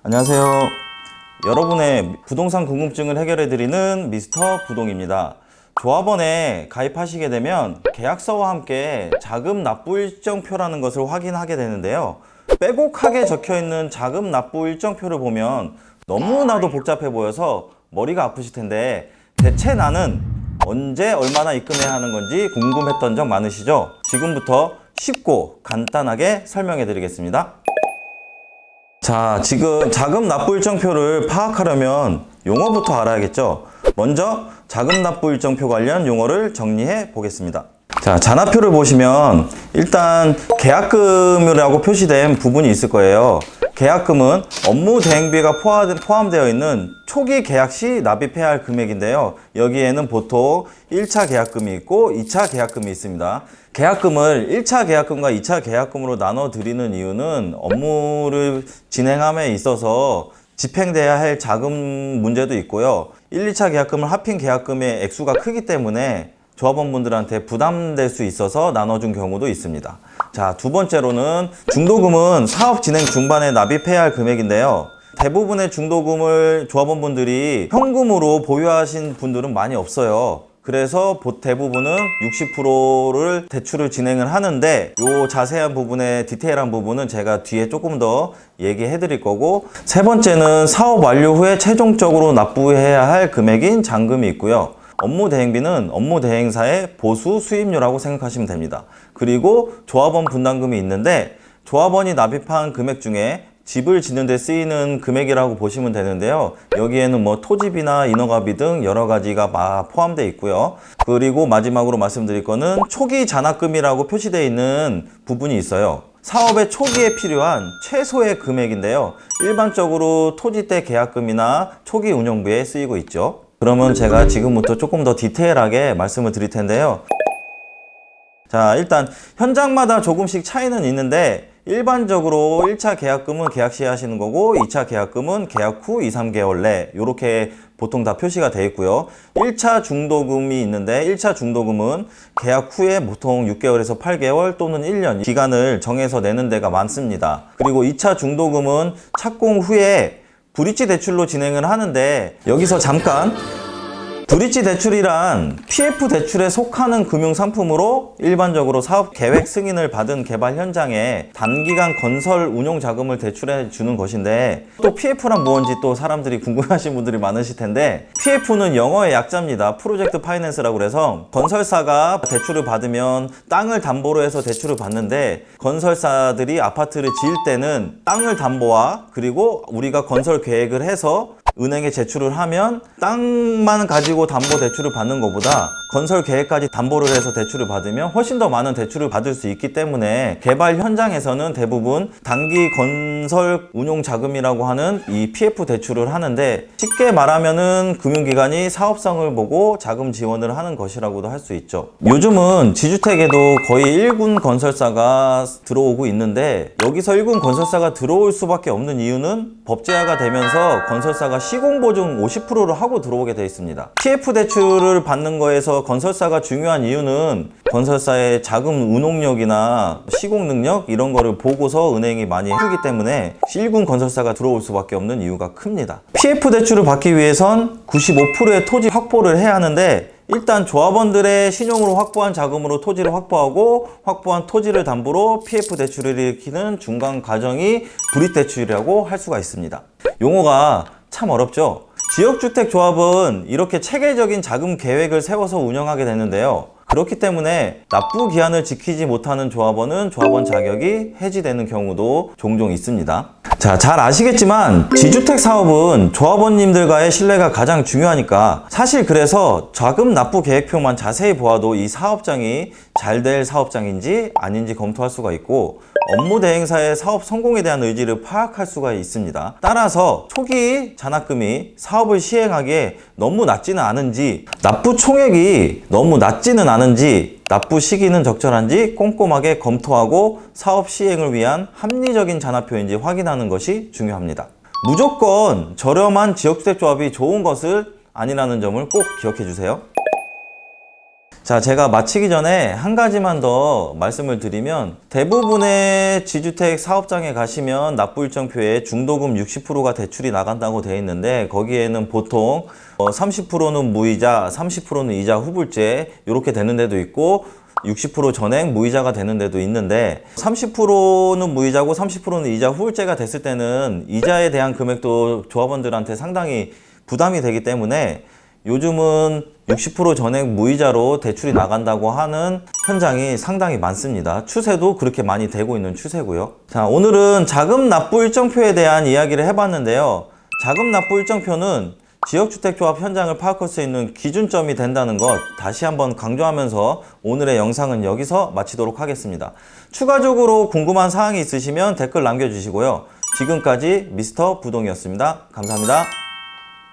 안녕하세요. 여러분의 부동산 궁금증을 해결해드리는 미스터 부동입니다. 조합원에 가입하시게 되면 계약서와 함께 자금 납부 일정표라는 것을 확인하게 되는데요. 빼곡하게 적혀있는 자금 납부 일정표를 보면 너무나도 복잡해 보여서 머리가 아프실 텐데, 대체 나는 언제 얼마나 입금해야 하는 건지 궁금했던 적 많으시죠? 지금부터 쉽고 간단하게 설명해 드리겠습니다. 자, 지금 자금 납부 일정표를 파악하려면 용어부터 알아야겠죠? 먼저 자금 납부 일정표 관련 용어를 정리해 보겠습니다. 자, 잔화표를 보시면 일단 계약금이라고 표시된 부분이 있을 거예요. 계약금은 업무 대행비가 포함되어 있는 초기 계약 시 납입해야 할 금액인데요. 여기에는 보통 1차 계약금이 있고 2차 계약금이 있습니다. 계약금을 1차 계약금과 2차 계약금으로 나눠 드리는 이유는 업무를 진행함에 있어서 집행돼야 할 자금 문제도 있고요. 1, 2차 계약금을 합힌 계약금의 액수가 크기 때문에 조합원분들한테 부담될 수 있어서 나눠준 경우도 있습니다. 자, 두 번째로는 중도금은 사업 진행 중반에 납입해야 할 금액인데요. 대부분의 중도금을 조합원분들이 현금으로 보유하신 분들은 많이 없어요. 그래서 대부분은 60%를 대출을 진행을 하는데, 요 자세한 부분에 디테일한 부분은 제가 뒤에 조금 더 얘기해 드릴 거고, 세 번째는 사업 완료 후에 최종적으로 납부해야 할 금액인 잔금이 있고요. 업무 대행비는 업무 대행사의 보수 수입료라고 생각하시면 됩니다. 그리고 조합원 분담금이 있는데, 조합원이 납입한 금액 중에 집을 짓는 데 쓰이는 금액이라고 보시면 되는데요. 여기에는 토지비나 인허가비 등 여러 가지가 포함되어 있고요. 그리고 마지막으로 말씀드릴 거는 초기 잔압금이라고 표시되어 있는 부분이 있어요. 사업의 초기에 필요한 최소의 금액인데요. 일반적으로 토지대 계약금이나 초기 운영비에 쓰이고 있죠. 그러면 제가 지금부터 조금 더 디테일하게 말씀을 드릴 텐데요. 자, 일단 현장마다 조금씩 차이는 있는데, 일반적으로 1차 계약금은 계약 시에 하시는 거고, 2차 계약금은 계약 후 2, 3개월 내, 이렇게 보통 다 표시가 되어 있고요. 1차 중도금이 있는데, 1차 중도금은 계약 후에 보통 6개월에서 8개월 또는 1년 기간을 정해서 내는 데가 많습니다. 그리고 2차 중도금은 착공 후에 브릿지 대출로 진행을 하는데, 여기서 잠깐, 브릿지 대출이란 PF 대출에 속하는 금융상품으로 일반적으로 사업 계획 승인을 받은 개발 현장에 단기간 건설 운용 자금을 대출해 주는 것인데, 또 PF란 무엇인지 또 사람들이 궁금하신 분들이 많으실 텐데, PF는 영어의 약자입니다. 프로젝트 파이낸스라고 해서 건설사가 대출을 받으면 땅을 담보로 해서 대출을 받는데, 건설사들이 아파트를 지을 때는 땅을 담보와 그리고 우리가 건설 계획을 해서 은행에 제출을 하면 땅만 가지고 담보 대출을 받는 것보다 건설 계획까지 담보를 해서 대출을 받으면 훨씬 더 많은 대출을 받을 수 있기 때문에, 개발 현장에서는 대부분 단기 건설 운용 자금이라고 하는 이 PF 대출을 하는데, 쉽게 말하면은 금융기관이 사업성을 보고 자금 지원을 하는 것이라고도 할 수 있죠. 요즘은 지주택에도 거의 1군 건설사가 들어오고 있는데, 여기서 1군 건설사가 들어올 수밖에 없는 이유는 법제화가 되면서 건설사가 시공보증 50%를 하고 들어오게 되어 있습니다. PF 대출을 받는 거에서 건설사가 중요한 이유는 건설사의 자금 운용력이나 시공 능력 이런 거를 보고서 은행이 많이 해주기 때문에 1군 건설사가 들어올 수밖에 없는 이유가 큽니다. PF 대출을 받기 위해선 95%의 토지 확보를 해야 하는데, 일단 조합원들의 신용으로 확보한 자금으로 토지를 확보하고, 확보한 토지를 담보로 PF 대출을 일으키는 중간 과정이 브릿지 대출이라고 할 수가 있습니다. 용어가 참 어렵죠? 지역주택조합은 이렇게 체계적인 자금 계획을 세워서 운영하게 되는데요. 그렇기 때문에 납부 기한을 지키지 못하는 조합원은 조합원 자격이 해지되는 경우도 종종 있습니다. 자, 잘 아시겠지만 지주택 사업은 조합원님들과의 신뢰가 가장 중요하니까, 사실 그래서 자금 납부 계획표만 자세히 보아도 이 사업장이 잘 될 사업장인지 아닌지 검토할 수가 있고, 업무 대행사의 사업 성공에 대한 의지를 파악할 수가 있습니다. 따라서 초기 잔압금이 사업을 시행하기에 너무 낮지는 않은지, 납부 총액이 너무 낮지는 않은지, 납부 시기는 적절한지 꼼꼼하게 검토하고 사업 시행을 위한 합리적인 잔압표인지 확인하는 것이 중요합니다. 무조건 저렴한 지역주택조합이 좋은 것을 아니라는 점을 꼭 기억해 주세요. 자, 제가 마치기 전에 한 가지만 더 말씀을 드리면 대부분의 지주택 사업장에 가시면 납부일정표에 중도금 60%가 대출이 나간다고 되어 있는데 거기에는 보통 30%는 무이자, 30%는 이자 후불제 이렇게 되는 데도 있고 60% 전액 무이자가 되는 데도 있는데 30%는 무이자고 30%는 이자 후불제가 됐을 때는 이자에 대한 금액도 조합원들한테 상당히 부담이 되기 때문에 요즘은 60% 전액 무이자로 대출이 나간다고 하는 현장이 상당히 많습니다. 추세도 그렇게 많이 되고 있는 추세고요. 자, 오늘은 자금 납부 일정표에 대한 이야기를 해봤는데요. 자금 납부 일정표는 지역주택조합 현장을 파악할 수 있는 기준점이 된다는 것 다시 한번 강조하면서 오늘의 영상은 여기서 마치도록 하겠습니다. 추가적으로 궁금한 사항이 있으시면 댓글 남겨주시고요. 지금까지 미스터 부동이었습니다. 감사합니다.